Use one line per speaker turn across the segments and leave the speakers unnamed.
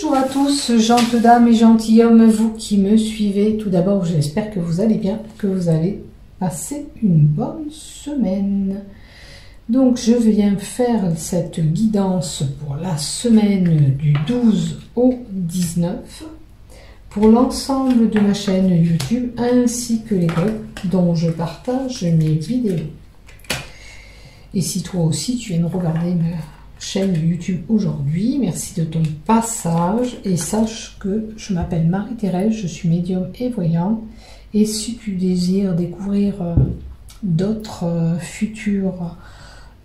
Bonjour à tous, gentes dames et gentilshommes, vous qui me suivez. Tout d'abord, j'espère que vous allez bien, que vous allez passer une bonne semaine. Donc, je viens faire cette guidance pour la semaine du 12 au 19 pour l'ensemble de ma chaîne YouTube ainsi que les groupes dont je partage mes vidéos. Et si toi aussi tu viens de regarder ma chaîne YouTube aujourd'hui, merci de ton passage et sache que je m'appelle Marie-Thérèse, je suis médium et voyante. Et si tu désires découvrir d'autres futures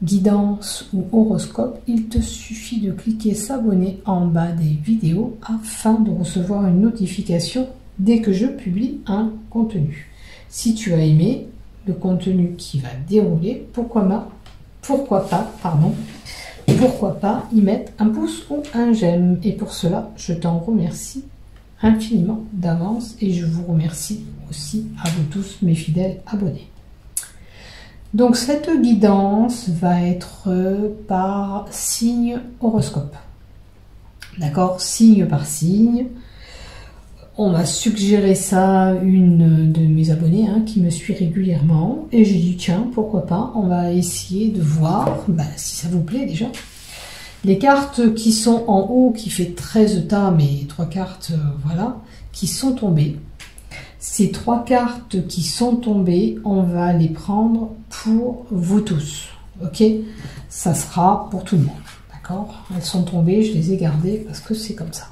guidances ou horoscopes, il te suffit de cliquer s'abonner en bas des vidéos afin de recevoir une notification dès que je publie un contenu. Si tu as aimé le contenu qui va dérouler, pourquoi pas y mettre un pouce ou un j'aime. Et pour cela, je t'en remercie infiniment d'avance et je vous remercie aussi à vous tous mes fidèles abonnés. Donc cette guidance va être par signe horoscope. D'accord, signe par signe. On m'a suggéré ça une de mes abonnés qui me suit régulièrement. Et j'ai dit tiens, pourquoi pas, on va essayer de voir si ça vous plaît déjà. Les cartes qui sont en haut, qui fait 13 tas, mais 3 cartes, voilà, qui sont tombées. Ces 3 cartes qui sont tombées, on va les prendre pour vous tous. Ok, ça sera pour tout le monde. D'accord, elles sont tombées, je les ai gardées parce que c'est comme ça.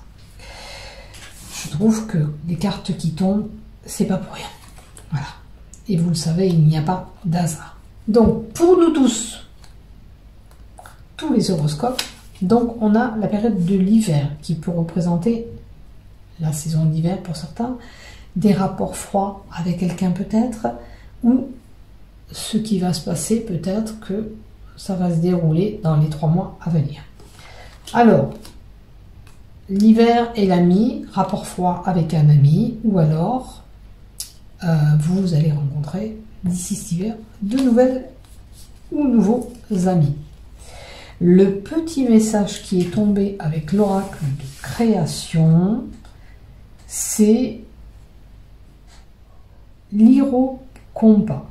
Je trouve que les cartes qui tombent, c'est pas pour rien. Voilà. Et vous le savez, il n'y a pas d'hasard. Donc, pour nous tous les horoscopes, donc on a la période de l'hiver qui peut représenter la saison d'hiver pour certains, des rapports froids avec quelqu'un peut-être, ou ce qui va se passer peut-être que ça va se dérouler dans les 3 mois à venir. Alors, l'hiver et l'ami, rapport froid avec un ami, ou alors vous allez rencontrer d'ici cet hiver de nouvelles ou nouveaux amis. Le petit message qui est tombé avec l'oracle de création, c'est l'Hirocompas.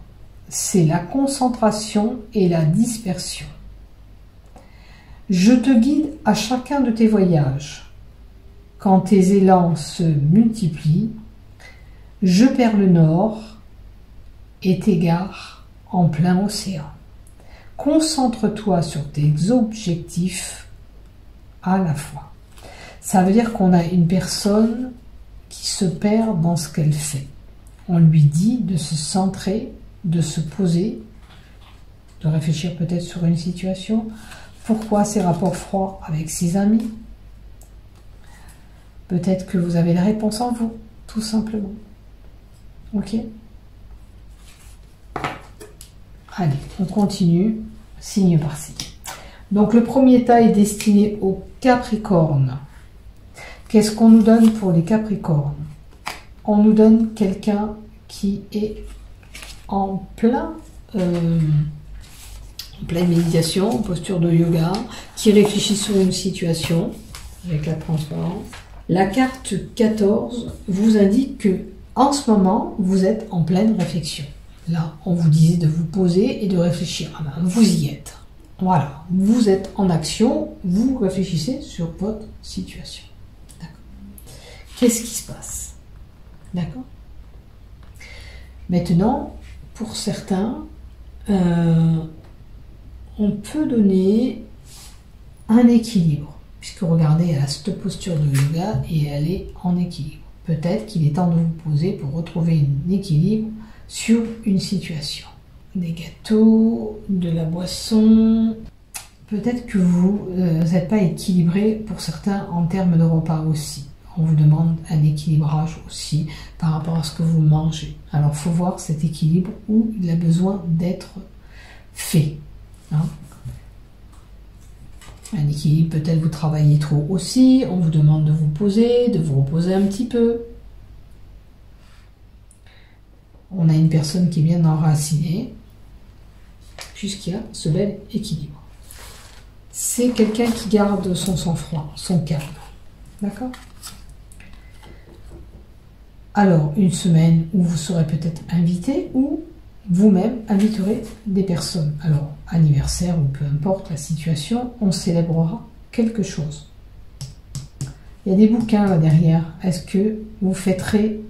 C'est la concentration et la dispersion. Je te guide à chacun de tes voyages. Quand tes élans se multiplient, je perds le nord et t'égare en plein océan. Concentre-toi sur tes objectifs à la fois. Ça veut dire qu'on a une personne qui se perd dans ce qu'elle fait. On lui dit de se centrer, de se poser, de réfléchir peut-être sur une situation. Pourquoi ces rapports froids avec ses amis? Peut-être que vous avez la réponse en vous, tout simplement. Ok? Allez, on continue, signe par signe. Donc le premier tas est destiné aux Capricornes. Qu'est-ce qu'on nous donne pour les Capricornes? On nous donne quelqu'un qui est en pleine méditation, en posture de yoga, qui réfléchit sur une situation avec la transparence. La carte 14 vous indique que en ce moment, vous êtes en pleine réflexion. Là, on vous disait de vous poser et de réfléchir. Vous y êtes. Voilà, vous êtes en action, vous réfléchissez sur votre situation. D'accord. Qu'est-ce qui se passe? D'accord. Maintenant, pour certains, on peut donner un équilibre. Puisque regardez, elle a cette posture de yoga et elle est en équilibre. Peut-être qu'il est temps de vous poser pour retrouver un équilibre sur une situation. Des gâteaux, de la boisson. Peut-être que vous n'êtes pas équilibré pour certains en termes de repas aussi. On vous demande un équilibrage aussi par rapport à ce que vous mangez. Alors, il faut voir cet équilibre où il a besoin d'être fait. Un équilibre, peut-être vous travaillez trop aussi, on vous demande de vous poser, de vous reposer un petit peu. On a une personne qui est bien enracinée, puisqu'il y a ce bel équilibre. C'est quelqu'un qui garde son sang-froid, son calme. D'accord? Alors, une semaine où vous serez peut-être invité ou vous-même inviterez des personnes. Alors, anniversaire ou peu importe la situation, on célébrera quelque chose. Il y a des bouquins là derrière. Est-ce que vous fêterez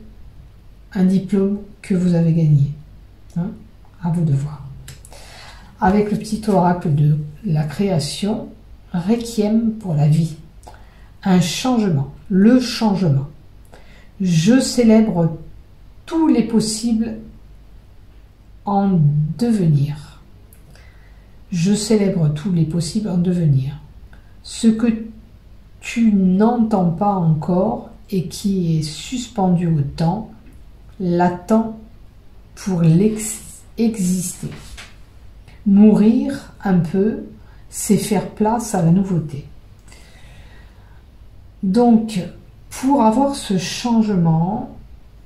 un diplôme que vous avez gagné? Hein? À vous de voir. Avec le petit oracle de la création, Requiem pour la vie. Un changement, le changement. Je célèbre tous les possibles en devenir. Je célèbre tous les possibles en devenir. Ce que tu n'entends pas encore et qui est suspendu au temps, l'attend pour exister. Mourir un peu, c'est faire place à la nouveauté. Donc, pour avoir ce changement,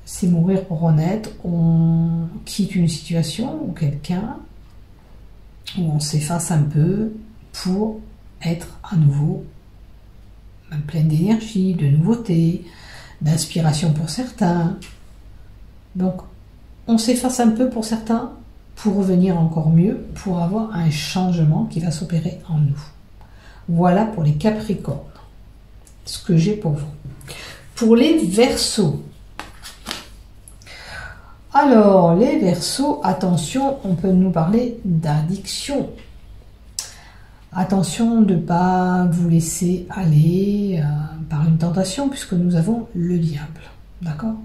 c'est mourir pour renaître, on quitte une situation ou quelqu'un, où on s'efface un peu pour être à nouveau plein d'énergie, de nouveauté, d'inspiration pour certains. Donc, on s'efface un peu pour certains pour revenir encore mieux, pour avoir un changement qui va s'opérer en nous. Voilà pour les Capricornes, ce que j'ai pour vous. Pour les Verseaux. Alors, les Verseaux, attention, on peut nous parler d'addiction. Attention de ne pas vous laisser aller par une tentation, puisque nous avons le diable. D'accord?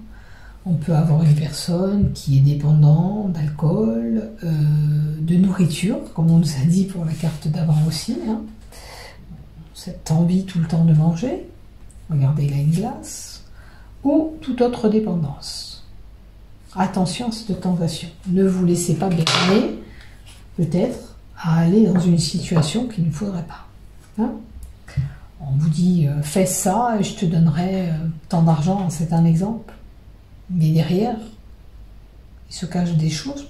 On peut avoir une personne qui est dépendante d'alcool, de nourriture, comme on nous a dit pour la carte d'avant aussi. Hein. Cette envie tout le temps de manger. Regardez, il a une glace. Ou toute autre dépendance. Attention à cette tentation. Ne vous laissez pas berner, peut-être, à aller dans une situation qu'il ne faudrait pas. Hein? On vous dit, fais ça et je te donnerai tant d'argent, c'est un exemple. Mais derrière, il se cache des choses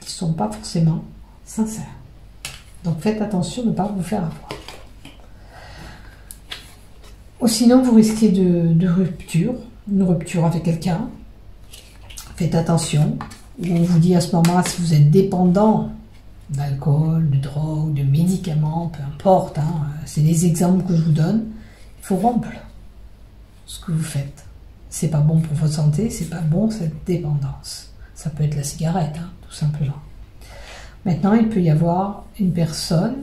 qui ne sont pas forcément sincères. Donc faites attention de ne pas vous faire avoir. Ou sinon, vous risquez de rupture, une rupture avec quelqu'un. Faites attention. On vous dit à ce moment-là, si vous êtes dépendant d'alcool, de drogue, de médicaments, peu importe, hein, c'est des exemples que je vous donne, il faut rompre ce que vous faites. C'est pas bon pour votre santé, c'est pas bon cette dépendance. Ça peut être la cigarette, hein, tout simplement. Maintenant, il peut y avoir une personne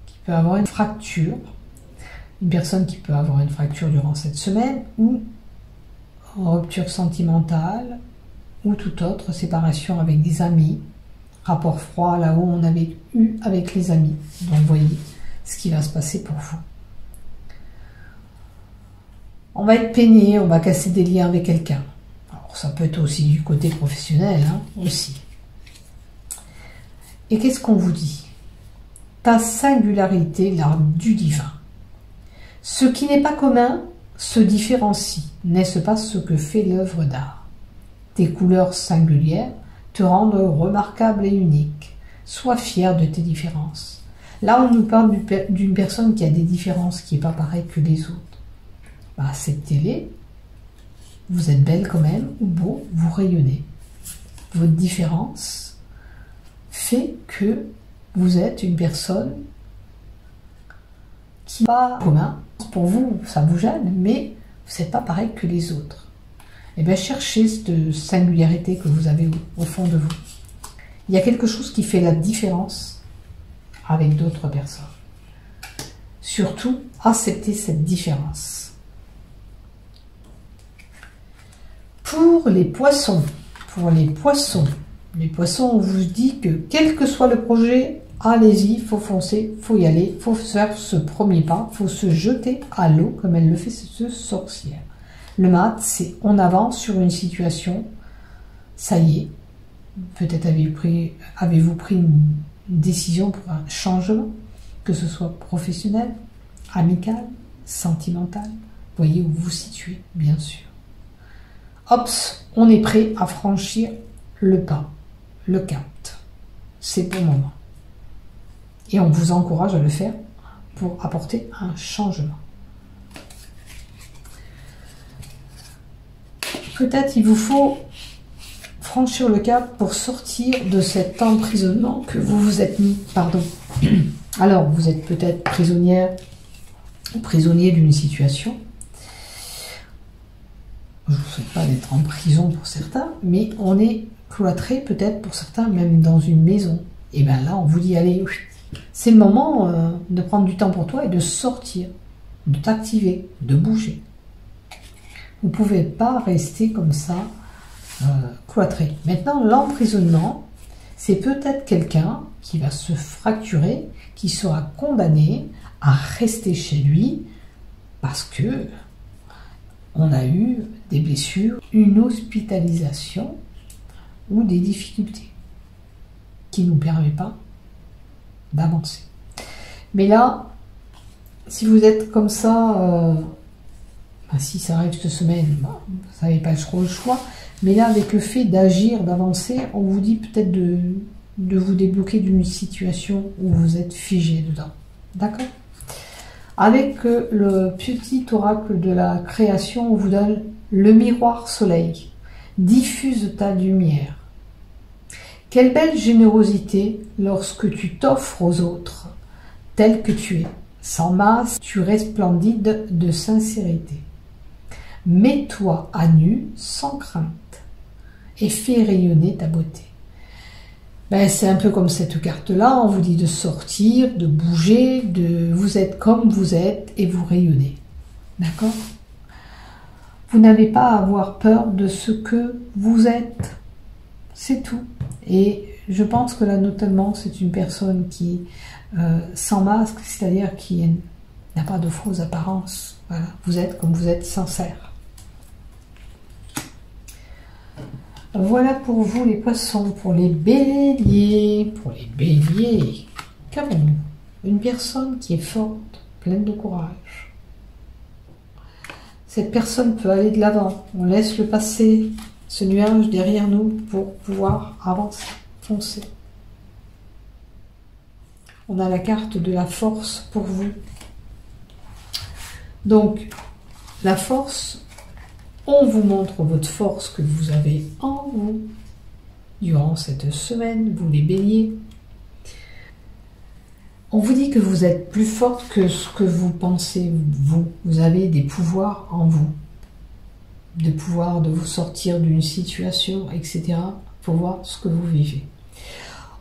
qui peut avoir une fracture, une personne qui peut avoir une fracture durant cette semaine, ou une rupture sentimentale, ou toute autre séparation avec des amis, rapport froid là où on avait eu avec les amis. Donc voyez ce qui va se passer pour vous. On va être peiné, on va casser des liens avec quelqu'un. Alors ça peut être aussi du côté professionnel, hein, aussi. Et qu'est-ce qu'on vous dit? Ta singularité, l'art du divin. Ce qui n'est pas commun se différencie. N'est-ce pas ce que fait l'œuvre d'art? Tes couleurs singulières te rendent remarquable et unique. Sois fier de tes différences. Là, on nous parle d'une personne qui a des différences, qui n'est pas pareille que les autres. Bah, acceptez-les. Vous êtes belle quand même, ou beau, vous rayonnez. Votre différence fait que vous êtes une personne qui n'est pas commun. Pour vous, ça vous gêne, mais vous n'êtes pas pareil que les autres. Et bien, cherchez cette singularité que vous avez au fond de vous. Il y a quelque chose qui fait la différence avec d'autres personnes. Surtout, acceptez cette différence. Pour les poissons, on vous dit que quel que soit le projet, allez-y, il faut foncer, il faut y aller, il faut faire ce premier pas, il faut se jeter à l'eau comme elle le fait cette sorcière. Le mat, c'est on avance sur une situation, ça y est, peut-être avez-vous pris une décision pour un changement, que ce soit professionnel, amical, sentimental, voyez où vous vous situez, bien sûr. Hops, on est prêt à franchir le pas, le cap. C'est pour le moment. Et on vous encourage à le faire pour apporter un changement. Peut-être il vous faut franchir le cap pour sortir de cet emprisonnement que vous vous êtes mis. Pardon. Alors, vous êtes peut-être prisonnière ou prisonnier d'une situation. Je ne vous souhaite pas d'être en prison pour certains, mais on est cloîtré peut-être pour certains, même dans une maison. Et bien là, on vous dit, allez, c'est le moment de prendre du temps pour toi et de sortir, de t'activer, de bouger. Vous ne pouvez pas rester comme ça, cloîtré. Maintenant, l'emprisonnement, c'est peut-être quelqu'un qui va se fracturer, qui sera condamné à rester chez lui parce que on a eu des blessures, une hospitalisation ou des difficultés qui ne nous permettent pas d'avancer. Mais là, si vous êtes comme ça, si ça arrive cette semaine, vous n'avez pas trop le choix. Mais là, avec le fait d'agir, d'avancer, on vous dit peut-être de vous débloquer d'une situation où vous êtes figé dedans. D'accord? Avec le petit oracle de la création, on vous donne le miroir soleil. Diffuse ta lumière. Quelle belle générosité lorsque tu t'offres aux autres, tel que tu es. Sans masse, tu resplendide de sincérité. Mets-toi à nu, sans crainte, et fais rayonner ta beauté. Ben, c'est un peu comme cette carte-là, on vous dit de sortir, de bouger, vous êtes comme vous êtes et vous rayonnez. D'accord? Vous n'avez pas à avoir peur de ce que vous êtes. C'est tout. Et je pense que là, notamment, c'est une personne qui, sans masque, c'est-à-dire qui n'a pas de fausses apparences. Voilà. Vous êtes comme vous êtes sincère. Voilà pour vous les poissons. Pour les béliers, qu'avons-nous? Une personne qui est forte, pleine de courage. Cette personne peut aller de l'avant. On laisse le passé, ce nuage derrière nous pour pouvoir avancer, foncer. On a la carte de la force pour vous. Donc, la force, on vous montre votre force que vous avez en vous durant cette semaine, vous les béliers. On vous dit que vous êtes plus forte que ce que vous pensez, vous. Vous avez des pouvoirs en vous. De pouvoir de vous sortir d'une situation, etc. pour voir ce que vous vivez.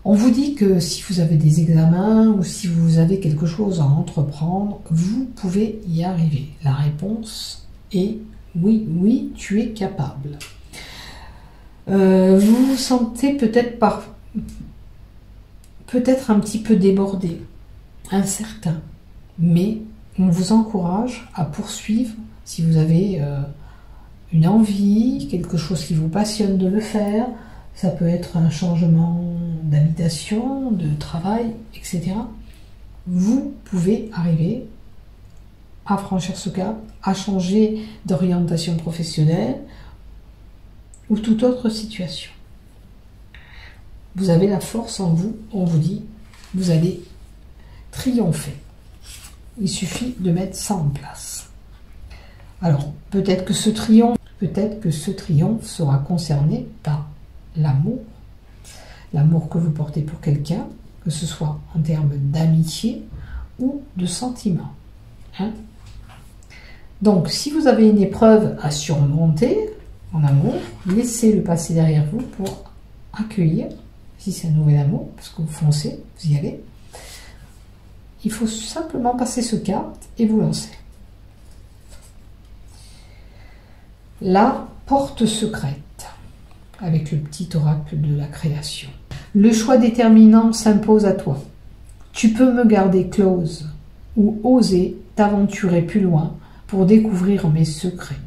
On vous dit que si vous avez des examens ou si vous avez quelque chose à entreprendre, vous pouvez y arriver. La réponse est oui, oui, tu es capable. Vous vous sentez peut-être un petit peu débordé, incertain, mais on vous encourage à poursuivre si vous avez une envie, quelque chose qui vous passionne de le faire. Ça peut être un changement d'habitation, de travail, etc. Vous pouvez arriver à franchir ce cap, à changer d'orientation professionnelle ou toute autre situation. Vous avez la force en vous, on vous dit, vous allez triompher. Il suffit de mettre ça en place. Alors, peut-être que ce triomphe sera concerné par l'amour que vous portez pour quelqu'un, que ce soit en termes d'amitié ou de sentiment. Hein? Donc, si vous avez une épreuve à surmonter en amour, laissez le passé derrière vous pour accueillir, si c'est un nouvel amour, parce que vous foncez, vous y allez. Il faut simplement passer ce cap et vous lancer. La porte secrète, avec le petit oracle de la création. Le choix déterminant s'impose à toi. Tu peux me garder close ou oser t'aventurer plus loin pour découvrir mes secrets.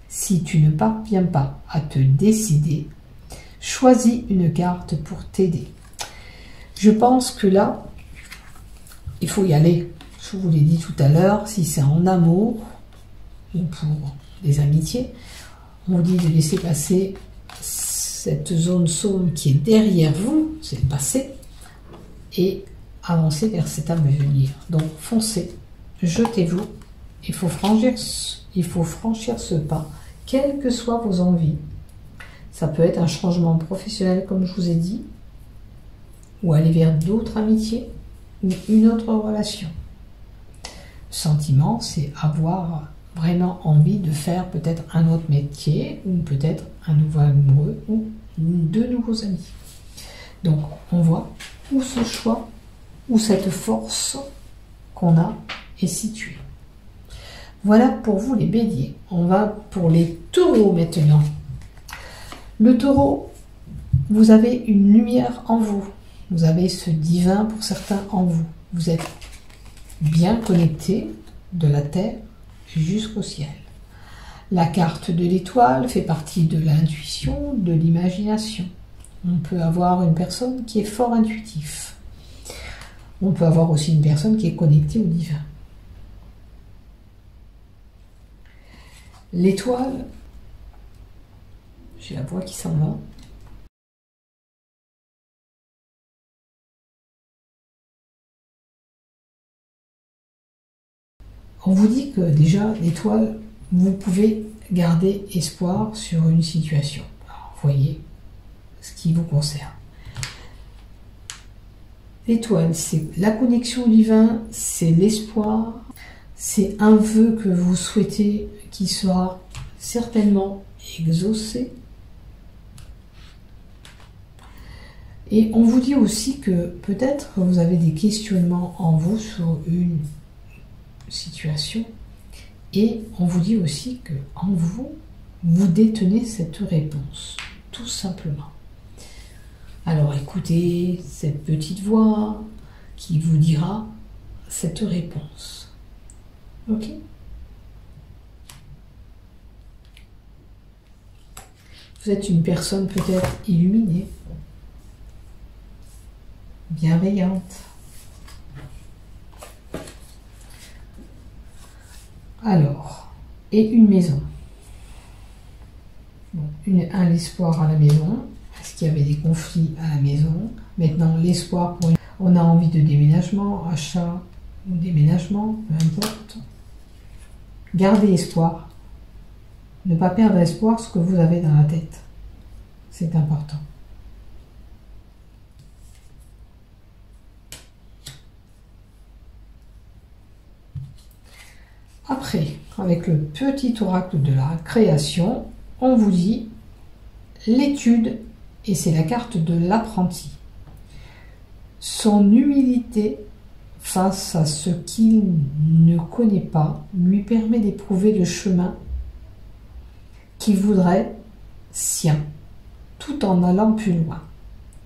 Si tu ne parviens pas à te décider, choisis une carte pour t'aider. Je pense que là, il faut y aller. Je vous l'ai dit tout à l'heure, si c'est en amour ou pour des amitiés, on vous dit de laisser passer cette zone sombre qui est derrière vous, c'est le passé, et avancer vers cet avenir. Donc foncez, jetez-vous. Il faut franchir ce pas, quelles que soient vos envies. Ça peut être un changement professionnel, comme je vous ai dit, ou aller vers d'autres amitiés, ou une autre relation. Le sentiment, c'est avoir vraiment envie de faire peut-être un autre métier, ou peut-être un nouveau amoureux, ou de nouveaux amis. Donc, on voit où ce choix, où cette force qu'on a est située. Voilà pour vous les béliers. On va pour les taureaux maintenant. Le taureau, vous avez une lumière en vous. Vous avez ce divin pour certains en vous. Vous êtes bien connecté de la terre jusqu'au ciel. La carte de l'étoile fait partie de l'intuition, de l'imagination. On peut avoir une personne qui est fort intuitif. On peut avoir aussi une personne qui est connectée au divin. L'étoile, j'ai la voix qui s'en va. On vous dit que déjà, l'étoile, vous pouvez garder espoir sur une situation. Alors, voyez ce qui vous concerne. L'étoile, c'est la connexion au divin, c'est l'espoir, c'est un vœu que vous souhaitez qui sera certainement exaucé. Et on vous dit aussi que peut-être vous avez des questionnements en vous sur une situation. Et on vous dit aussi que en vous, vous détenez cette réponse, tout simplement. Alors écoutez cette petite voix qui vous dira cette réponse. Ok ? Vous êtes une personne peut-être illuminée, bienveillante. Alors, et une maison. Bon, l'espoir à la maison. Est-ce qu'il y avait des conflits à la maison? Maintenant, l'espoir pour on a envie de déménagement, achat ou déménagement, peu importe. Gardez espoir. Ne pas perdre espoir ce que vous avez dans la tête. C'est important. Après, avec le petit oracle de la création, on vous dit l'étude, et c'est la carte de l'apprenti. Son humilité face à ce qu'il ne connaît pas lui permet d'éprouver le chemin qu'il voudrait sien, tout en allant plus loin.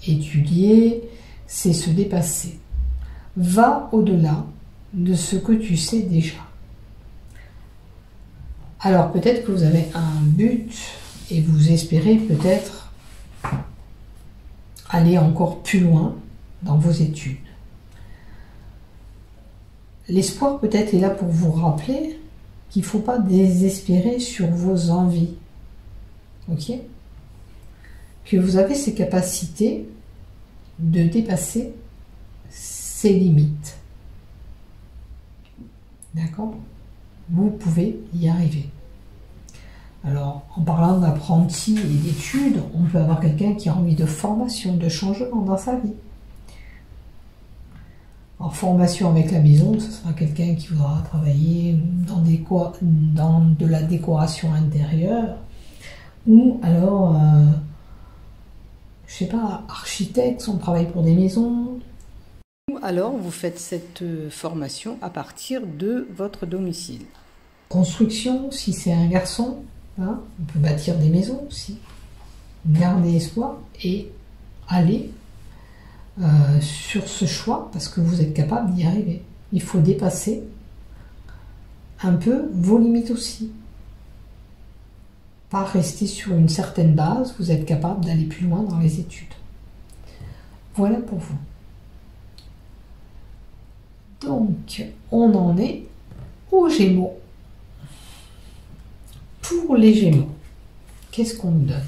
Étudier, c'est se dépasser. Va au-delà de ce que tu sais déjà. Alors peut-être que vous avez un but et vous espérez peut-être aller encore plus loin dans vos études. L'espoir peut-être est là pour vous rappeler qu'il ne faut pas désespérer sur vos envies. Ok ? Que vous avez ces capacités de dépasser ses limites. D'accord ? Vous pouvez y arriver. Alors, en parlant d'apprenti et d'études, on peut avoir quelqu'un qui a envie de formation, de changement dans sa vie. En formation avec la maison, ce sera quelqu'un qui voudra travailler dans de la décoration intérieure, ou alors, je sais pas, architecte, on travaille pour des maisons. Ou alors, vous faites cette formation à partir de votre domicile. Construction, si c'est un garçon, hein, on peut bâtir des maisons aussi. Gardez espoir et allez sur ce choix parce que vous êtes capable d'y arriver. Il faut dépasser un peu vos limites aussi. Pas rester sur une certaine base, vous êtes capable d'aller plus loin dans les études. Voilà pour vous. Donc, on en est aux Gémeaux. Pour les Gémeaux, qu'est-ce qu'on nous donne?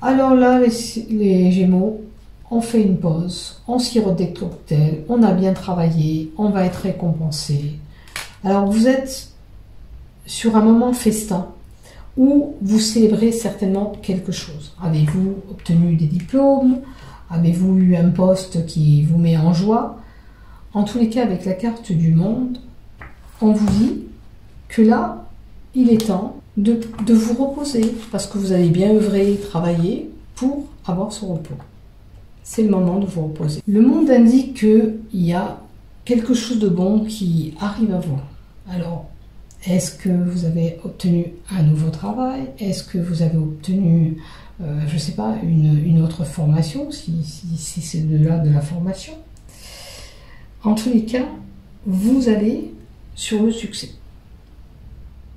Alors là, les Gémeaux, on fait une pause, on sirote des cocktails, on a bien travaillé, on va être récompensé. Alors vous êtes sur un moment festin où vous célébrez certainement quelque chose. Avez-vous obtenu des diplômes? Avez-vous eu un poste qui vous met en joie? En tous les cas, avec la carte du monde, on vous dit que là, il est temps de vous reposer parce que vous avez bien œuvré, travaillé pour avoir ce repos. C'est le moment de vous reposer. Le monde indique qu'il y a quelque chose de bon qui arrive à vous. Alors, est-ce que vous avez obtenu un nouveau travail? Est-ce que vous avez obtenu, je ne sais pas, une autre formation, si c'est de la formation? En tous les cas, vous allez sur le succès.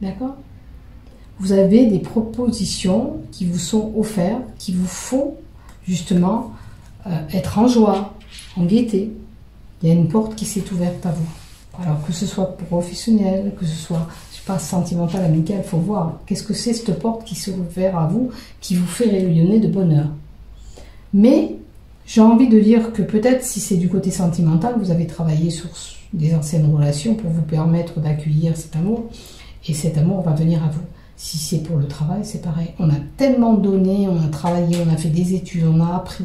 D'accord? Vous avez des propositions qui vous sont offertes, qui vous font justement être en joie, en gaieté. Il y a une porte qui s'est ouverte à vous. Alors que ce soit professionnel, que ce soit, je sais pas, sentimental, amical, il faut voir qu'est-ce que c'est cette porte qui s'est ouverte à vous, qui vous fait rayonner de bonheur. Mais j'ai envie de dire que peut-être si c'est du côté sentimental, vous avez travaillé sur des anciennes relations pour vous permettre d'accueillir cet amour, et cet amour va venir à vous. Si c'est pour le travail, c'est pareil. On a tellement donné, on a travaillé, on a fait des études, on a appris,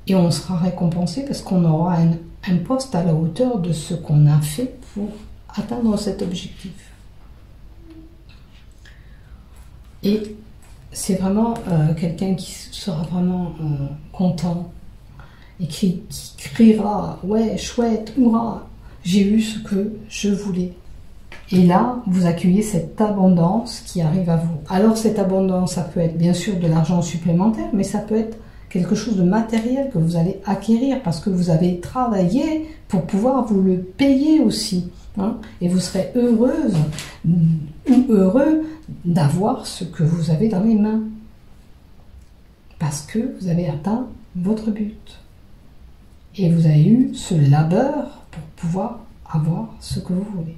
et on sera récompensé parce qu'on aura un poste à la hauteur de ce qu'on a fait pour atteindre cet objectif. Et c'est vraiment quelqu'un qui sera vraiment content et qui criera « Ouais, chouette, hurrah, j'ai eu ce que je voulais ». Et là, vous accueillez cette abondance qui arrive à vous. Alors cette abondance, ça peut être bien sûr de l'argent supplémentaire, mais ça peut être quelque chose de matériel que vous allez acquérir parce que vous avez travaillé pour pouvoir vous le payer aussi. Hein, et vous serez heureuse ou heureux d'avoir ce que vous avez dans les mains. Parce que vous avez atteint votre but. Et vous avez eu ce labeur pour pouvoir avoir ce que vous voulez.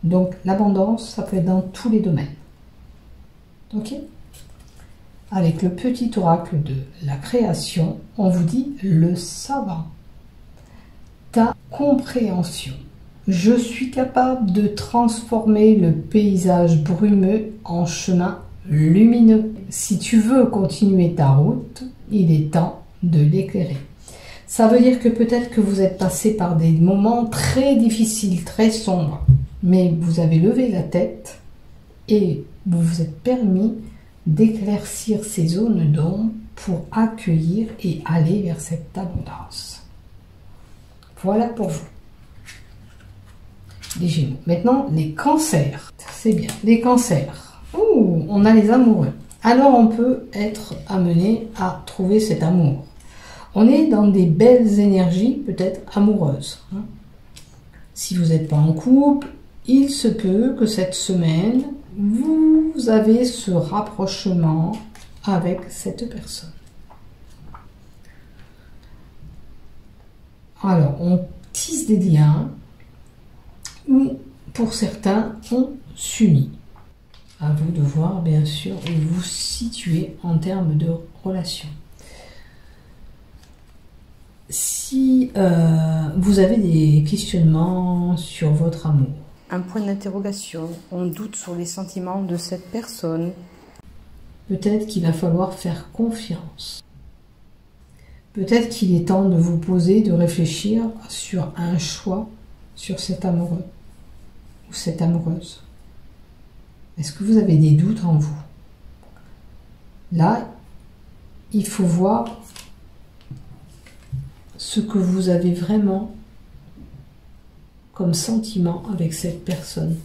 Donc l'abondance, ça peut être dans tous les domaines. Ok? Avec le petit oracle de la création, on vous dit le savant. Ta compréhension. Je suis capable de transformer le paysage brumeux en chemin lumineux. Si tu veux continuer ta route, il est temps de l'éclairer. Ça veut dire que peut-être que vous êtes passé par des moments très difficiles, très sombres, mais vous avez levé la tête et vous vous êtes permis d'éclaircir ces zones d'ombre pour accueillir et aller vers cette abondance. Voilà pour vous. Les Gémeaux. Maintenant, les cancers. C'est bien. Les cancers. Ouh, on a les amoureux. Alors, on peut être amené à trouver cet amour. On est dans des belles énergies, peut-être amoureuses. Hein. Si vous n'êtes pas en couple, il se peut que cette semaine, vous avez ce rapprochement avec cette personne. Alors, on tisse des liens ou, pour certains, on s'unit. À vous de voir, bien sûr, où vous vous situez en termes de relation. Si vous avez des questionnements sur votre amour, un point d'interrogation, on doute sur les sentiments de cette personne, peut-être qu'il va falloir faire confiance. Peut-être qu'il est temps de vous poser, de réfléchir sur un choix sur cet amoureux ou cette amoureuse. Est-ce que vous avez des doutes en vous? Là, il faut voir ce que vous avez vraiment comme sentiment avec cette personne.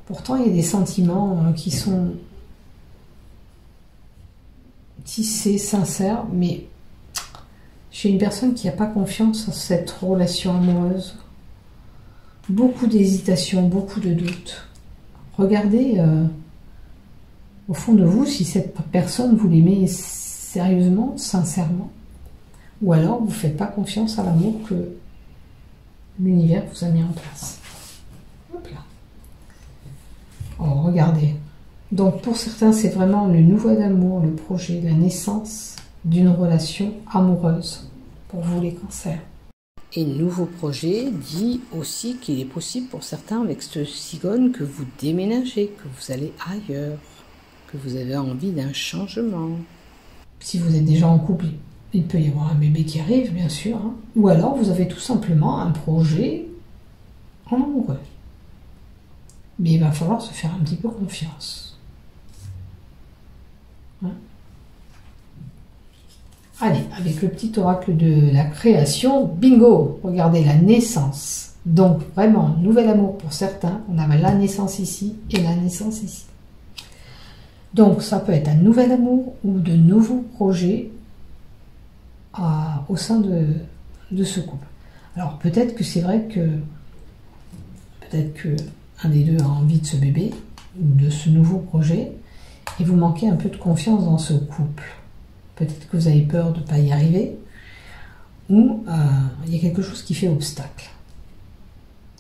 Pourtant, il y a des sentiments qui sont tissés, sincères, mais chez une personne qui n'a pas confiance en cette relation amoureuse, beaucoup d'hésitation, beaucoup de doutes. Regardez au fond de vous si cette personne vous l'aimez sérieusement, sincèrement, ou alors vous ne faites pas confiance à l'amour que l'univers vous a mis en place. Hop là. Oh, regardez. Donc pour certains, c'est vraiment le nouvel amour, le projet, la naissance d'une relation amoureuse pour vous les cancers. Et nouveau projet dit aussi qu'il est possible pour certains avec ce cigone que vous déménagez, que vous allez ailleurs, que vous avez envie d'un changement. Si vous êtes déjà en couple, il peut y avoir un bébé qui arrive, bien sûr. Hein. Ou alors vous avez tout simplement un projet en amoureux. Mais il va falloir se faire un petit peu confiance. Hein. Allez, avec le petit oracle de la création, bingo! Regardez la naissance. Donc, vraiment, nouvel amour pour certains. On a la naissance ici et la naissance ici. Donc, ça peut être un nouvel amour ou de nouveaux projets au sein de ce couple. Alors, peut-être que c'est vrai que un des deux a envie de ce bébé ou de ce nouveau projet et vous manquez un peu de confiance dans ce couple. Peut-être que vous avez peur de ne pas y arriver, ou il y a quelque chose qui fait obstacle.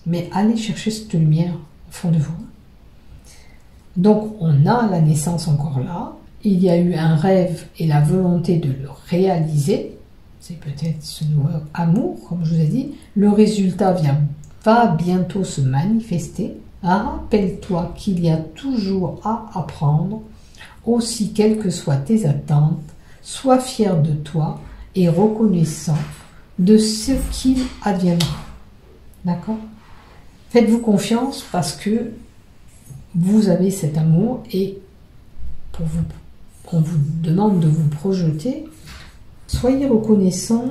Mais allez chercher cette lumière au fond de vous. Donc, on a la naissance encore là. Il y a eu un rêve et la volonté de le réaliser. C'est peut-être ce nouveau amour, comme je vous ai dit. Le résultat va bientôt se manifester. Rappelle-toi qu'il y a toujours à apprendre, aussi quelles que soient tes attentes. Sois fier de toi et reconnaissant de ce qu'il adviendra. D'accord? Faites-vous confiance parce que vous avez cet amour et on vous demande de vous projeter. Soyez reconnaissant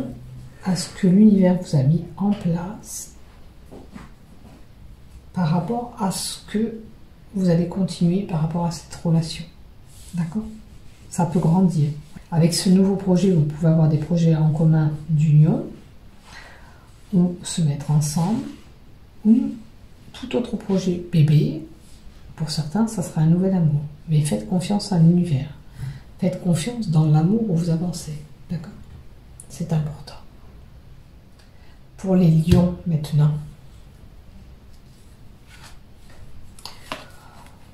à ce que l'univers vous a mis en place par rapport à ce que vous allez continuer par rapport à cette relation. D'accord? Ça peut grandir. Avec ce nouveau projet, vous pouvez avoir des projets en commun d'union, ou se mettre ensemble, ou tout autre projet bébé. Pour certains, ça sera un nouvel amour. Mais faites confiance à l'univers. Faites confiance dans l'amour où vous avancez. D'accord? C'est important. Pour les lions, maintenant.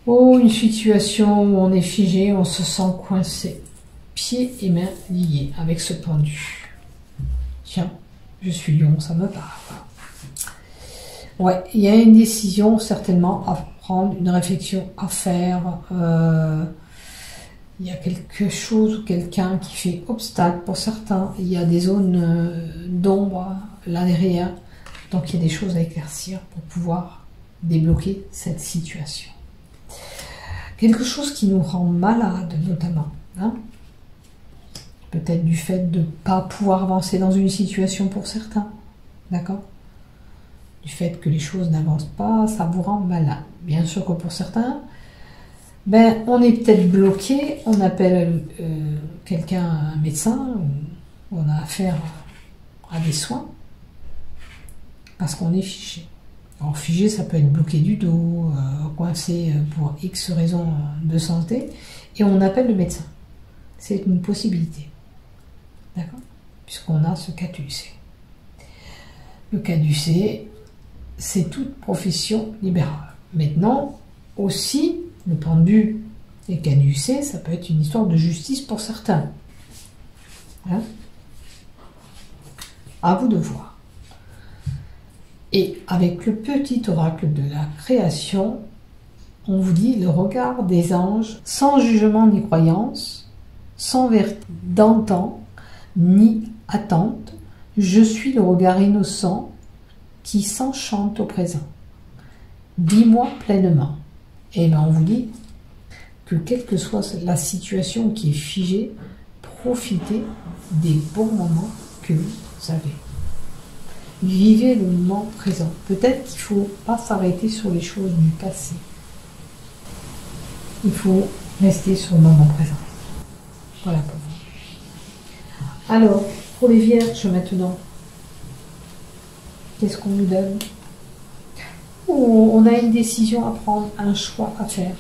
Oh, une situation où on est figé, on se sent coincé. Pieds et mains liés avec ce pendu. Tiens, je suis lion, ça me parle. Ouais, il y a une décision certainement à prendre, une réflexion à faire. Il y a quelque chose ou quelqu'un qui fait obstacle pour certains. Il y a des zones d'ombre là derrière. Donc il y a des choses à éclaircir pour pouvoir débloquer cette situation. Quelque chose qui nous rend malade notamment. Hein? Peut-être du fait de ne pas pouvoir avancer dans une situation pour certains. D'accord? Du fait que les choses n'avancent pas, ça vous rend malade. Bien sûr que pour certains, on est peut-être bloqué, on appelle quelqu'un, un médecin, ou on a affaire à des soins, parce qu'on est figé. Alors figé, ça peut être bloqué du dos, coincé pour X raisons de santé, et on appelle le médecin. C'est une possibilité. D'accord? Puisqu'on a ce caducé. Le caducé, c'est toute profession libérale. Maintenant, aussi, le pendu et caducé, ça peut être une histoire de justice pour certains. Hein? À vous de voir. Et avec le petit oracle de la création, on vous dit le regard des anges, sans jugement ni croyance, sans vertu d'antan, ni attente, je suis le regard innocent qui s'enchante au présent. Dis-moi pleinement. Et bien on vous dit que quelle que soit la situation qui est figée, profitez des bons moments que vous avez. Vivez le moment présent. Peut-être qu'il ne faut pas s'arrêter sur les choses du passé. Il faut rester sur le moment présent. Voilà pour vous. Alors, pour les vierges maintenant, qu'est-ce qu'on nous donne? On a une décision à prendre, un choix à faire.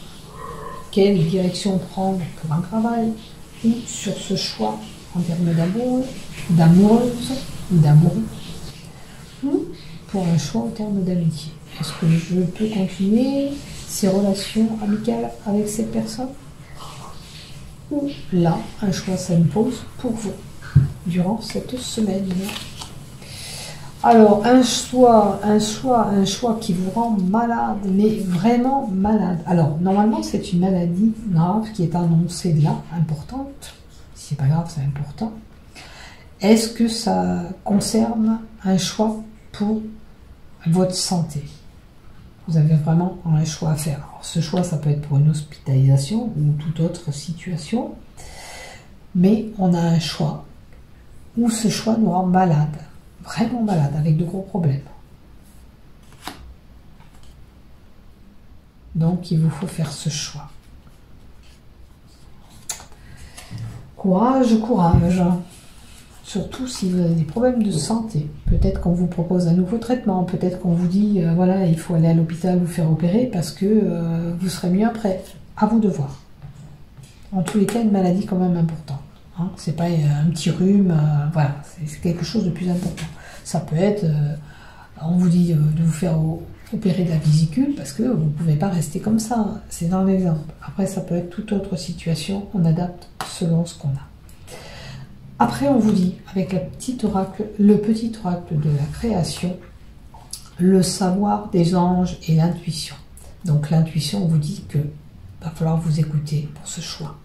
Quelle direction prendre pour un travail? Ou sur ce choix en termes d'amour, d'amoureuse ou d'amoureux? Ou pour un choix en termes d'amitié. Est-ce que je peux continuer ces relations amicales avec cette personne, ou là, un choix s'impose pour vous durant cette semaine. Alors, un choix qui vous rend malade, mais vraiment malade. Alors, normalement, c'est une maladie grave qui est annoncée là, importante. Si c'est pas grave, c'est important. Est-ce que ça concerne un choix pour votre santé? Vous avez vraiment un choix à faire. Alors, ce choix, ça peut être pour une hospitalisation ou toute autre situation. Mais on a un choix où ce choix nous rend malade. Vraiment malade, avec de gros problèmes. Donc, il vous faut faire ce choix. Courage, courage. Surtout si vous avez des problèmes de santé. Peut-être qu'on vous propose un nouveau traitement. Peut-être qu'on vous dit, voilà, il faut aller à l'hôpital vous faire opérer parce que vous serez mieux après. À vous de voir. En tous les cas, une maladie quand même importante. Hein, c'est pas un petit rhume, voilà, c'est quelque chose de plus important. Ça peut être, on vous dit de vous faire opérer de la vésicule parce que vous ne pouvez pas rester comme ça, c'est dans l'exemple. Après, ça peut être toute autre situation, on adapte selon ce qu'on a. Après, on vous dit, avec le petit oracle de la création, le savoir des anges et l'intuition. Donc l'intuition, on vous dit que va falloir vous écouter pour ce choix.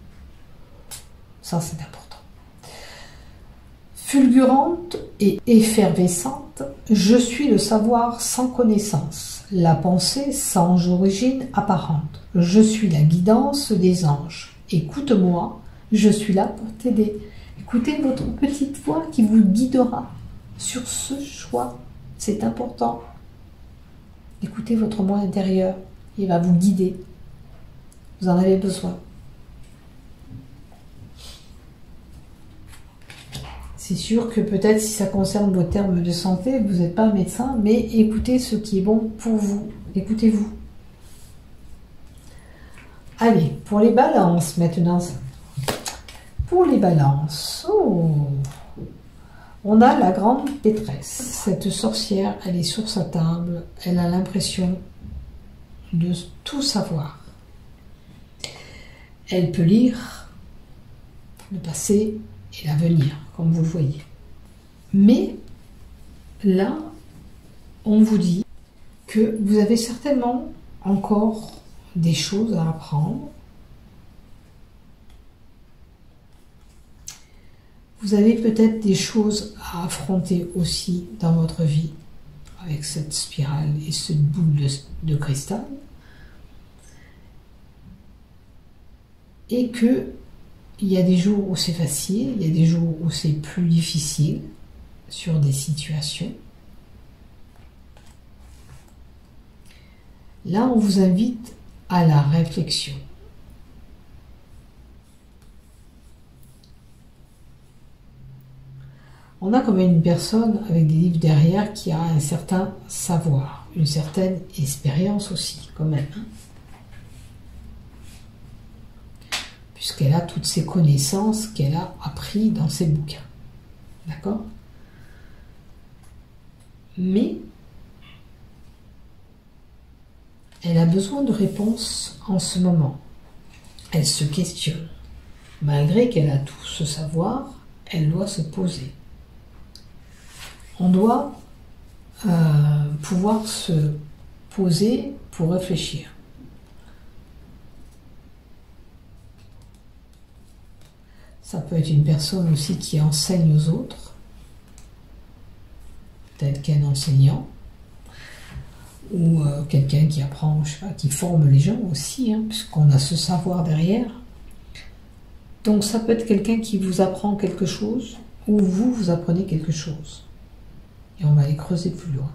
Ça, c'est important. Fulgurante et effervescente, je suis le savoir sans connaissance, la pensée sans origine apparente. Je suis la guidance des anges. Écoute-moi, je suis là pour t'aider. Écoutez votre petite voix qui vous guidera sur ce choix. C'est important. Écoutez votre moi intérieur. Il va vous guider. Vous en avez besoin. C'est sûr que peut-être si ça concerne vos termes de santé, vous n'êtes pas un médecin, mais écoutez ce qui est bon pour vous. Écoutez-vous. Allez, pour les balances maintenant. Pour les balances, on a la grande pétresse. Cette sorcière, elle est sur sa table, elle a l'impression de tout savoir. Elle peut lire le passé et l'avenir, comme vous le voyez. Mais là, on vous dit que vous avez certainement encore des choses à apprendre. Vous avez peut-être des choses à affronter aussi dans votre vie avec cette spirale et cette boule de cristal. Et que il y a des jours où c'est facile, il y a des jours où c'est plus difficile sur des situations. Là, on vous invite à la réflexion. On a comme une personne avec des livres derrière qui a un certain savoir, une certaine expérience aussi, quand même. Puisqu'elle a toutes ces connaissances qu'elle a apprises dans ses bouquins. D'accord? Mais elle a besoin de réponses en ce moment. Elle se questionne. Malgré qu'elle a tout ce savoir, elle doit se poser. On doit pouvoir se poser pour réfléchir. Ça peut être une personne aussi qui enseigne aux autres, peut-être qu'un enseignant, ou quelqu'un qui apprend, je sais pas, qui forme les gens aussi, hein, puisqu'on a ce savoir derrière. Donc ça peut être quelqu'un qui vous apprend quelque chose, ou vous apprenez quelque chose. Et on va aller creuser plus loin.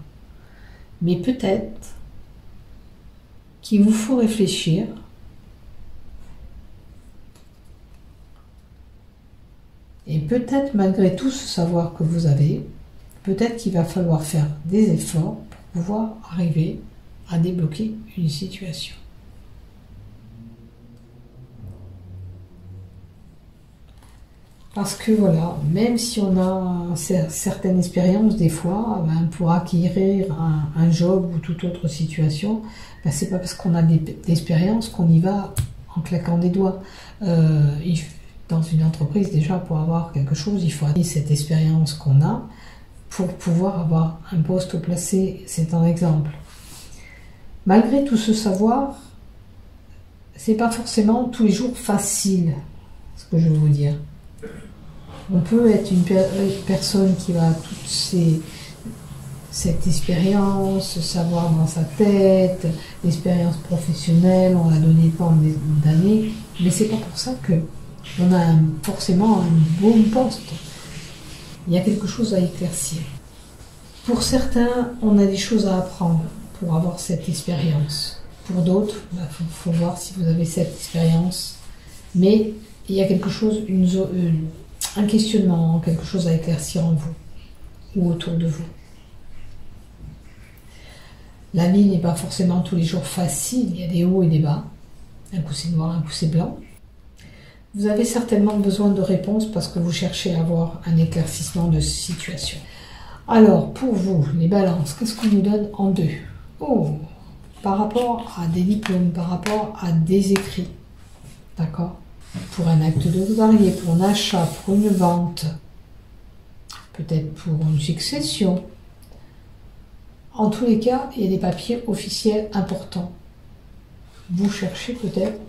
Mais peut-être qu'il vous faut réfléchir et peut-être malgré tout ce savoir que vous avez, peut-être qu'il va falloir faire des efforts pour pouvoir arriver à débloquer une situation. Parce que voilà, même si on a certaines expériences, des fois, ben, pour acquérir un job ou toute autre situation, ben, c'est pas parce qu'on a d'expérience qu'on y va en claquant des doigts. Dans une entreprise, déjà, pour avoir quelque chose, il faut avoir cette expérience qu'on a pour pouvoir avoir un poste placé. C'est un exemple. Malgré tout ce savoir, c'est pas forcément tous les jours facile, ce que je veux vous dire. On peut être une personne qui a toute cette expérience, ce savoir dans sa tête, l'expérience professionnelle, on l'a donné pendant des années, mais c'est pas pour ça qu'on a forcément un bon poste. Il y a quelque chose à éclaircir. Pour certains, on a des choses à apprendre pour avoir cette expérience. Pour d'autres, faut voir si vous avez cette expérience, mais il y a quelque chose, un questionnement, quelque chose à éclaircir en vous ou autour de vous. La vie n'est pas forcément tous les jours facile, il y a des hauts et des bas. Un coup c'est noir, un coup c'est blanc. Vous avez certainement besoin de réponses parce que vous cherchez à avoir un éclaircissement de situation. Alors, pour vous, les balances, qu'est-ce qu'on nous donne en deux? Oh, par rapport à des diplômes, par rapport à des écrits. D'accord? Pour un acte de notarié, pour un achat, pour une vente, peut-être pour une succession. En tous les cas, il y a des papiers officiels importants. Vous cherchez peut-être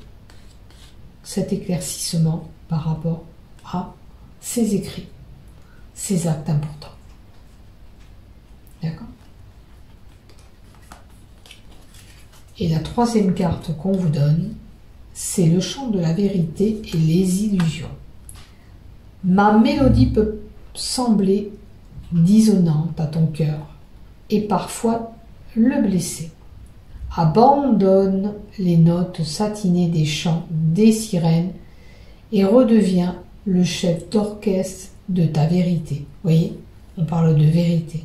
cet éclaircissement par rapport à ces écrits, ces actes importants. D'accord? Et la troisième carte qu'on vous donne, c'est le chant de la vérité et les illusions. Ma mélodie peut sembler dissonante à ton cœur et parfois le blesser. Abandonne les notes satinées des chants des sirènes et redeviens le chef d'orchestre de ta vérité. Vous voyez, on parle de vérité.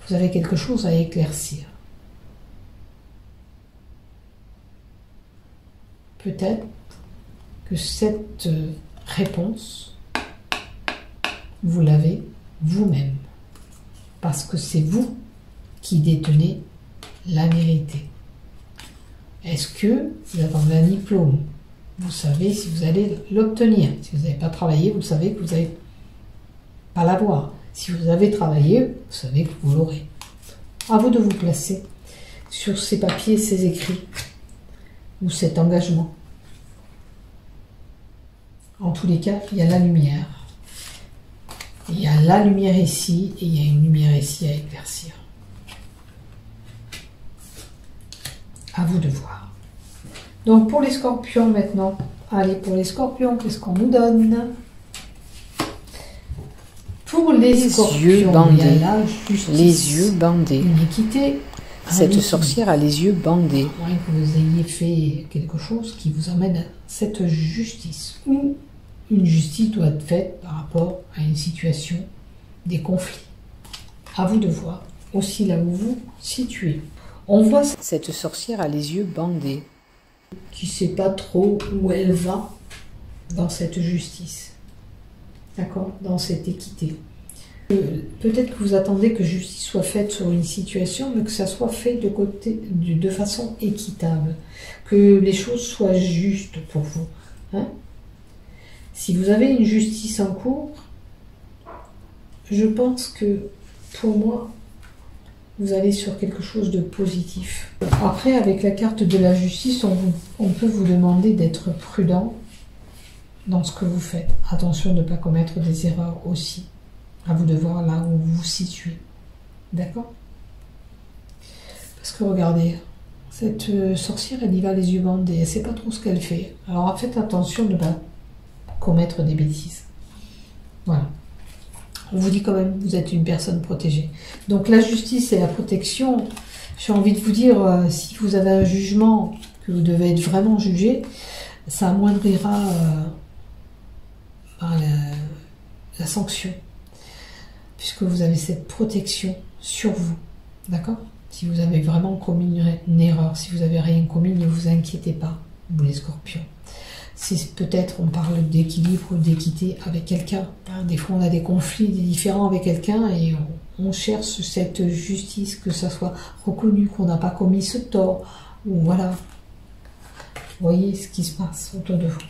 Vous avez quelque chose à éclaircir. Peut-être que cette réponse, vous l'avez vous-même. Parce que c'est vous qui détenez la vérité. Est-ce que vous attendez un diplôme? Vous savez si vous allez l'obtenir. Si vous n'avez pas travaillé, vous savez que vous n'allez pas l'avoir. Si vous avez travaillé, vous savez que vous l'aurez. À vous de vous placer sur ces papiers, ces écrits, ou cet engagement. En tous les cas, il y a la lumière. Il y a la lumière ici, et il y a une lumière ici à éclaircir. À vous de voir. Donc pour les scorpions maintenant, allez pour les scorpions, qu'est-ce qu'on nous donne? Pour les scorpions,
yeux bandés.
il y a la justice,
les yeux bandés.
Une équité.
Cette sorcière a les yeux bandés.
À moins que vous ayez fait quelque chose qui vous amène à cette justice. Ou une justice doit être faite par rapport à une situation, des conflits. À vous de voir aussi là où vous situez. On voit
cette sorcière a les yeux bandés.
Qui ne sait pas trop où elle va dans cette justice. D'accord? Dans cette équité. Peut-être que vous attendez que justice soit faite sur une situation, mais que ça soit fait de façon équitable. Que les choses soient justes pour vous. Hein? Si vous avez une justice en cours, je pense que, pour moi, vous allez sur quelque chose de positif. Après, avec la carte de la justice, on peut vous demander d'être prudent dans ce que vous faites. Attention de ne pas commettre des erreurs aussi. À vous de voir là où vous vous situez. D'accord? Parce que regardez, cette sorcière, elle y va les yeux bandés. Elle ne sait pas trop ce qu'elle fait. Alors faites attention de ne pas commettre des bêtises. Voilà. On vous dit quand même que vous êtes une personne protégée. Donc la justice et la protection, j'ai envie de vous dire, si vous avez un jugement, que vous devez être vraiment jugé, ça amoindrira la sanction. Puisque vous avez cette protection sur vous. D'accord? Si vous avez vraiment commis une erreur, si vous n'avez rien commis, ne vous inquiétez pas, vous les scorpions. C'est peut-être, on parle d'équilibre, d'équité avec quelqu'un. Hein, des fois, on a des conflits, des différends avec quelqu'un et on cherche cette justice, que ça soit reconnu, qu'on n'a pas commis ce tort. Ou voilà. Vous voyez ce qui se passe autour de vous.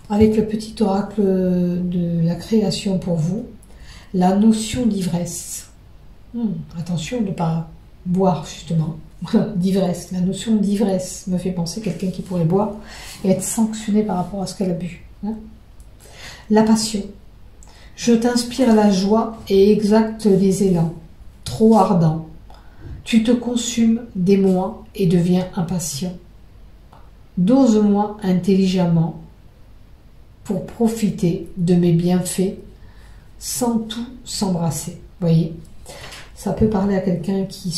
Avec le petit oracle de la création pour vous, la notion d'ivresse. Attention de ne pas boire, justement. D'ivresse. La notion d'ivresse me fait penser à quelqu'un qui pourrait boire et être sanctionné par rapport à ce qu'elle a bu. Hein. La passion. Je t'inspire la joie et exacte les élans, trop ardents. Tu te consumes d'émoi et deviens impatient. Dose-moi intelligemment pour profiter de mes bienfaits sans tout s'embrasser. Voyez, ça peut parler à quelqu'un qui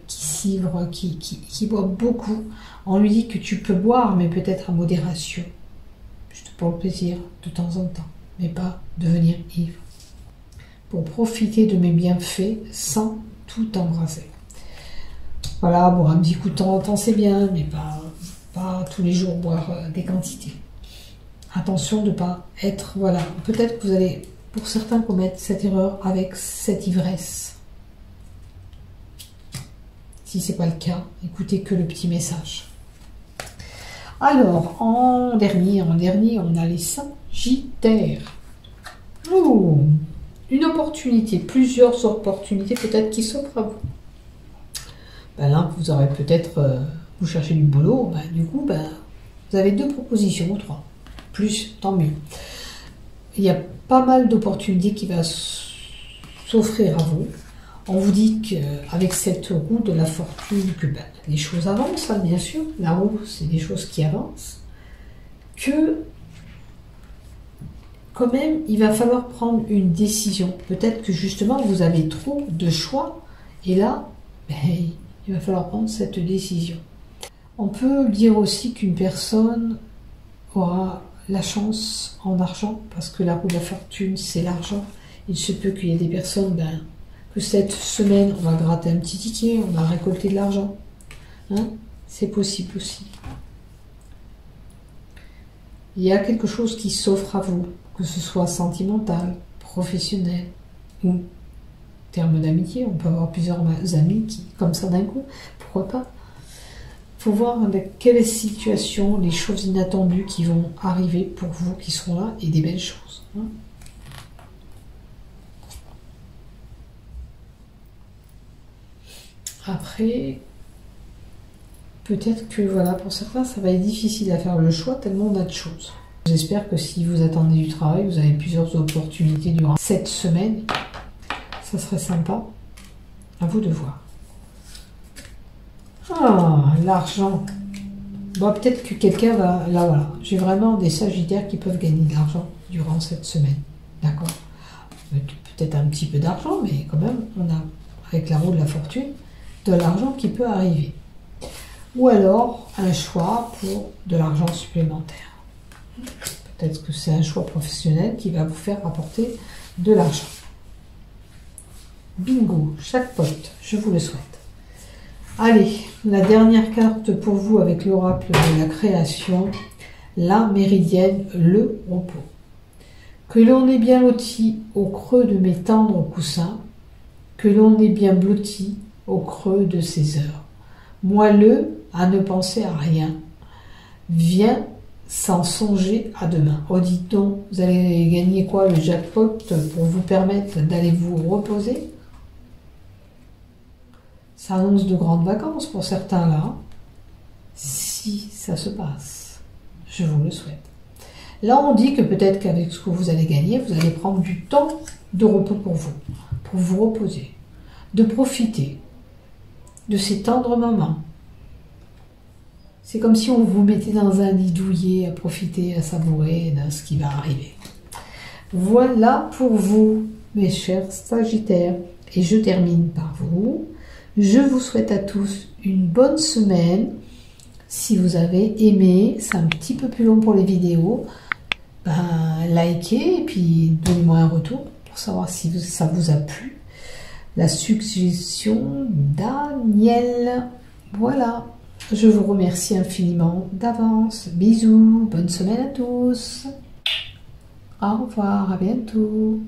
s'ivre, qui boit beaucoup. On lui dit que tu peux boire, mais peut-être à modération. Juste pour le plaisir, de temps en temps, mais pas devenir ivre. Pour profiter de mes bienfaits sans tout embrasser. Voilà, boire un petit coup de temps en temps, c'est bien, mais pas tous les jours boire des quantités. Attention de ne pas être, voilà, peut-être que vous allez, pour certains, commettre cette erreur avec cette ivresse. Si ce n'est pas le cas, écoutez que le petit message. Alors, en dernier, on a les Sagittaires. Oh, une opportunité, plusieurs opportunités peut-être qui s'offrent à vous. Ben là, vous aurez peut-être, vous cherchez du boulot, ben, du coup, ben, vous avez 2 propositions ou 3. Plus, tant mieux. Il y a pas mal d'opportunités qui vont s'offrir à vous. On vous dit qu'avec cette roue de la fortune, que ben, les choses avancent, hein, bien sûr. La roue, c'est des choses qui avancent. Que, quand même, il va falloir prendre une décision. Peut-être que justement, vous avez trop de choix. Et là, ben, il va falloir prendre cette décision. On peut dire aussi qu'une personne aura la chance en argent, parce que la roue de la fortune, c'est l'argent. Il se peut qu'il y ait des personnes, ben, que cette semaine, on va gratter un petit ticket, on va récolter de l'argent. Hein, c'est possible aussi. Il y a quelque chose qui s'offre à vous, que ce soit sentimental, professionnel, ou terme d'amitié. On peut avoir plusieurs amis qui, comme ça d'un coup, pourquoi pas. Il faut voir avec quelle situation les choses inattendues qui vont arriver pour vous, qui sont là, et des belles choses. Hein. Après, peut-être que voilà, pour certains, ça va être difficile à faire le choix tellement on a de choses. J'espère que si vous attendez du travail, vous avez plusieurs opportunités durant cette semaine. Ça serait sympa. À vous de voir. Ah, l'argent. Bon, peut-être que quelqu'un va... Là, voilà. J'ai vraiment des Sagittaires qui peuvent gagner de l'argent durant cette semaine. D'accord? Peut-être un petit peu d'argent, mais quand même, on a, avec la roue de la fortune, de l'argent qui peut arriver. Ou alors, un choix pour de l'argent supplémentaire. Peut-être que c'est un choix professionnel qui va vous faire rapporter de l'argent. Bingo, jackpot, je vous le souhaite. Allez, la dernière carte pour vous avec l'oracle de la création, la méridienne, le repos. Que l'on est bien loti au creux de mes tendres coussins, que l'on est bien blotti au creux de ses heures. Moelleux à ne penser à rien, viens sans songer à demain. Oh, dites donc, vous allez gagner quoi, le jackpot, pour vous permettre d'aller vous reposer? Ça annonce de grandes vacances pour certains là, si ça se passe. Je vous le souhaite. Là, on dit que peut-être qu'avec ce que vous allez gagner, vous allez prendre du temps de repos pour vous reposer, de profiter de ces tendres moments. C'est comme si on vous mettait dans un lit douillet à profiter, à savourer de ce qui va arriver. Voilà pour vous, mes chers Sagittaires. Et je termine par vous. Je vous souhaite à tous une bonne semaine. Si vous avez aimé, c'est un petit peu plus long pour les vidéos, ben, likez et puis donnez-moi un retour pour savoir si ça vous a plu. La suggestion Daniel. Voilà. Je vous remercie infiniment d'avance. Bisous, bonne semaine à tous. Au revoir, à bientôt.